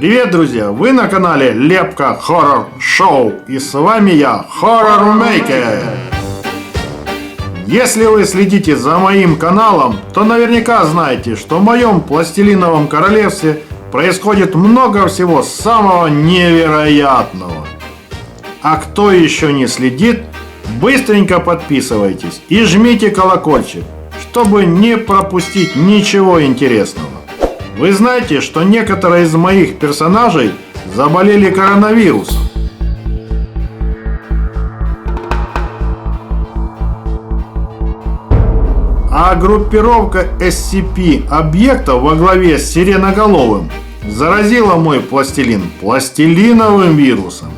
Привет, друзья! Вы на канале Лепка Хоррор Шоу, и с вами я, Horror Maker. Если вы следите за моим каналом, то наверняка знаете, что в моем пластилиновом королевстве происходит много всего самого невероятного. А кто еще не следит, быстренько подписывайтесь и жмите колокольчик, чтобы не пропустить ничего интересного. Вы знаете, что некоторые из моих персонажей заболели коронавирусом. А группировка SCP объектов во главе с Сиреноголовым заразила мой пластилин пластилиновым вирусом.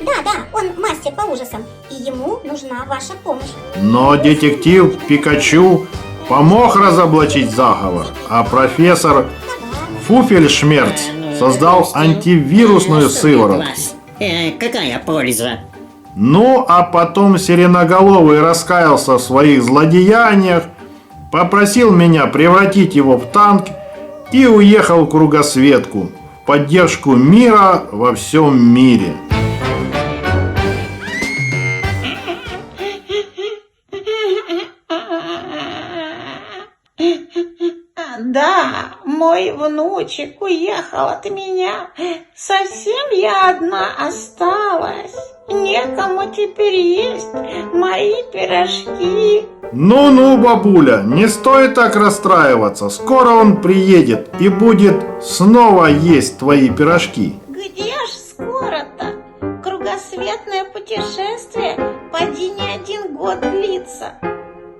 Да, он мастер по ужасам, и ему нужна ваша помощь. Но детектив Пикачу помог разоблачить заговор, а профессор Фуфельшмерц создал антивирусную сыворотку. Какая польза? Ну, а потом Сиреноголовый раскаялся в своих злодеяниях, попросил меня превратить его в танк и уехал в кругосветку в поддержку мира во всем мире. Да, мой внучек уехал от меня. Совсем я одна осталась. Некому теперь есть мои пирожки. Ну-ну, бабуля, не стоит так расстраиваться. Скоро он приедет и будет снова есть твои пирожки. Где ж скоро-то? Кругосветное путешествие поди не 1 год длится.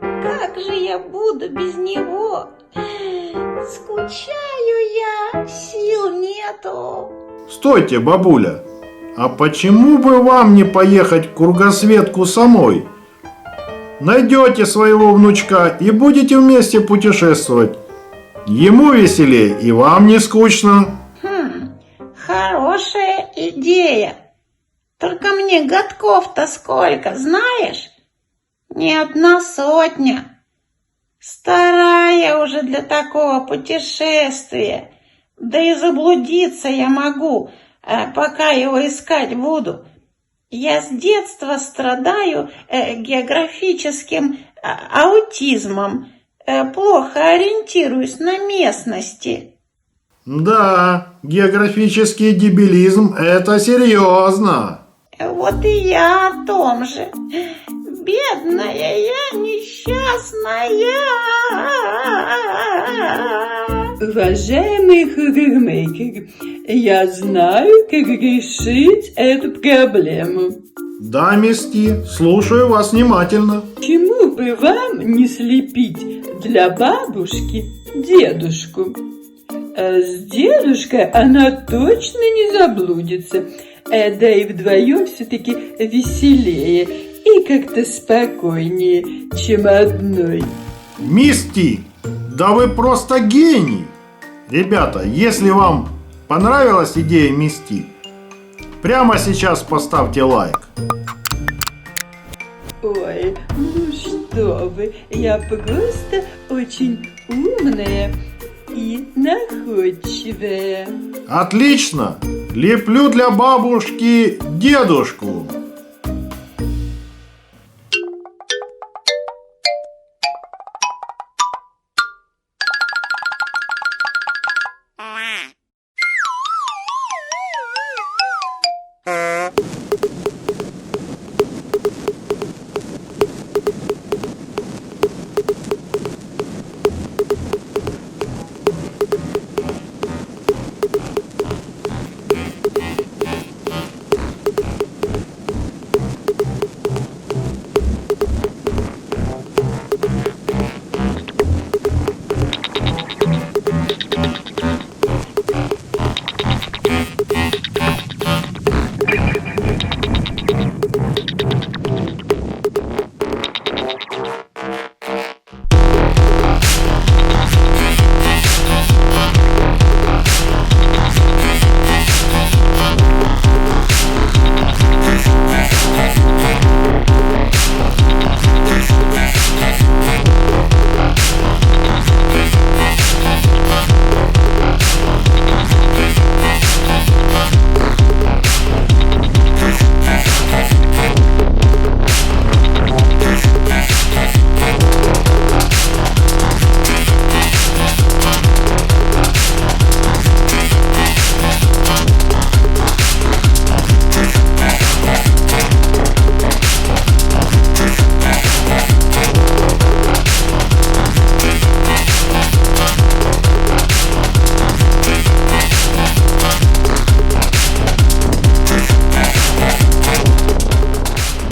Как же я буду без него? Скучаю я, сил нету. Стойте, бабуля, а почему бы вам не поехать в кругосветку самой? Найдете своего внучка и будете вместе путешествовать. Ему веселее и вам не скучно. Хорошая идея. Только мне годков-то сколько, знаешь? Не 1 сотня. Старая уже для такого путешествия. Да и заблудиться я могу, пока его искать буду. Я с детства страдаю географическим аутизмом. Плохо ориентируюсь на местности. Да, географический дебилизм – это серьезно. Вот и я о том же. Бедная я, несчастная. Уважаемый хоррор-мейкер, я знаю, как решить эту проблему. Да, Мисти, слушаю вас внимательно. Почему бы вам не слепить для бабушки дедушку? С дедушкой она точно не заблудится, да и вдвоем все-таки веселее и как-то спокойнее, чем одной. Мисти, да вы просто гений! Ребята, если вам понравилась идея Мисти, прямо сейчас поставьте лайк. Ой, ну что вы, я просто очень умная и находчивая. Отлично! Леплю для бабушки дедушку.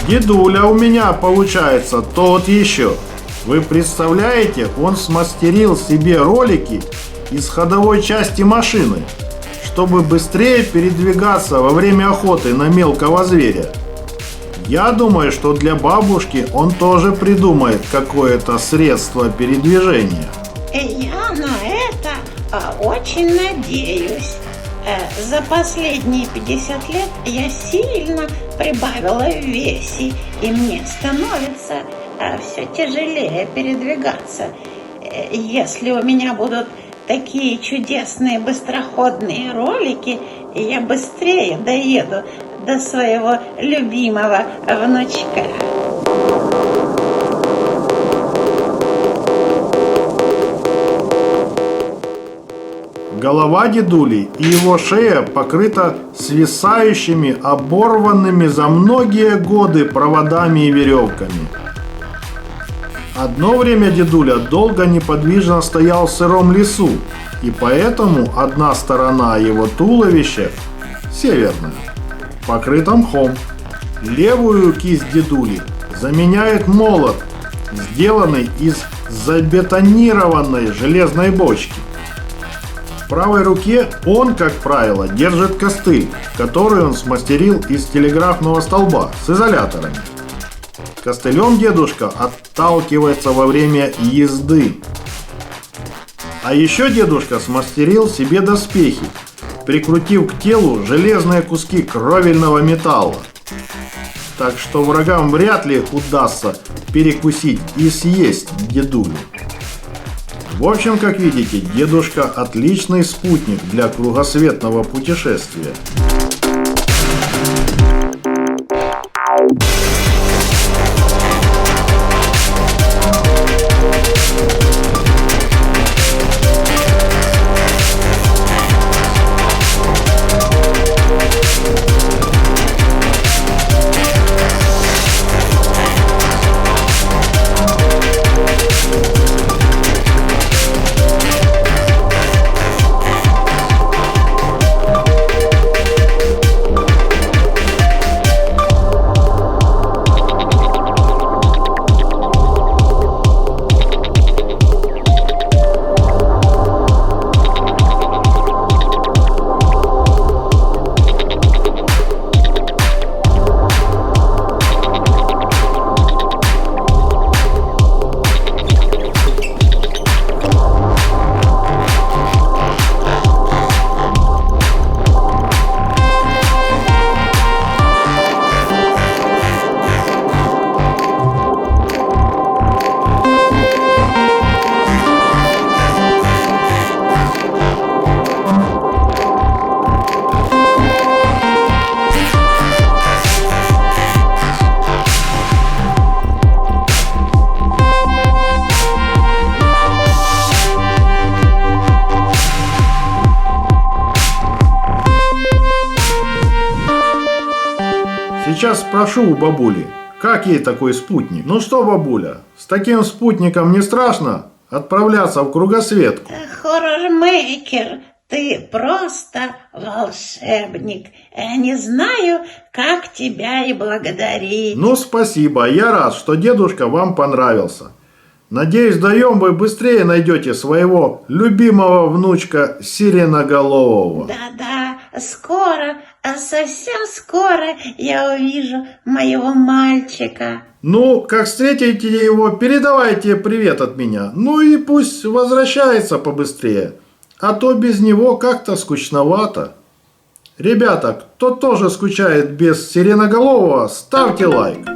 Дедуля у меня получается тот еще. Вы представляете, он смастерил себе ролики из ходовой части машины, чтобы быстрее передвигаться во время охоты на мелкого зверя. Я думаю, что для бабушки он тоже придумает какое-то средство передвижения. Я на это очень надеюсь. За последние 50 лет я сильно прибавила в весе, и мне становится все тяжелее передвигаться. Если у меня будут такие чудесные быстроходные ролики, я быстрее доеду до своего любимого внучка. Голова дедули и его шея покрыта свисающими, оборванными за многие годы проводами и веревками. Одно время дедуля долго неподвижно стоял в сыром лесу, и поэтому одна сторона его туловища, северная, покрыта мхом. Левую кисть дедули заменяет молот, сделанный из забетонированной железной бочки. В правой руке он, как правило, держит костыль, который он смастерил из телеграфного столба с изоляторами. Костылем дедушка отталкивается во время езды. А еще дедушка смастерил себе доспехи, прикрутив к телу железные куски кровельного металла. Так что врагам вряд ли удастся перекусить и съесть дедулю. В общем, как видите, дедушка отличный спутник для кругосветного путешествия. Сейчас спрошу у бабули, как ей такой спутник. Ну что, бабуля, с таким спутником не страшно отправляться в кругосветку? Хоррор-мейкер, ты просто волшебник. Не знаю, как тебя и благодарить. Ну спасибо, я рад, что дедушка вам понравился. Надеюсь, вдвоем вы быстрее найдете своего любимого внучка Сиреноголового. Да-да, скоро, совсем скоро я увижу моего мальчика. Ну, как встретите его, передавайте привет от меня. Ну и пусть возвращается побыстрее, а то без него как-то скучновато. Ребята, кто тоже скучает без Сиреноголового, ставьте лайк.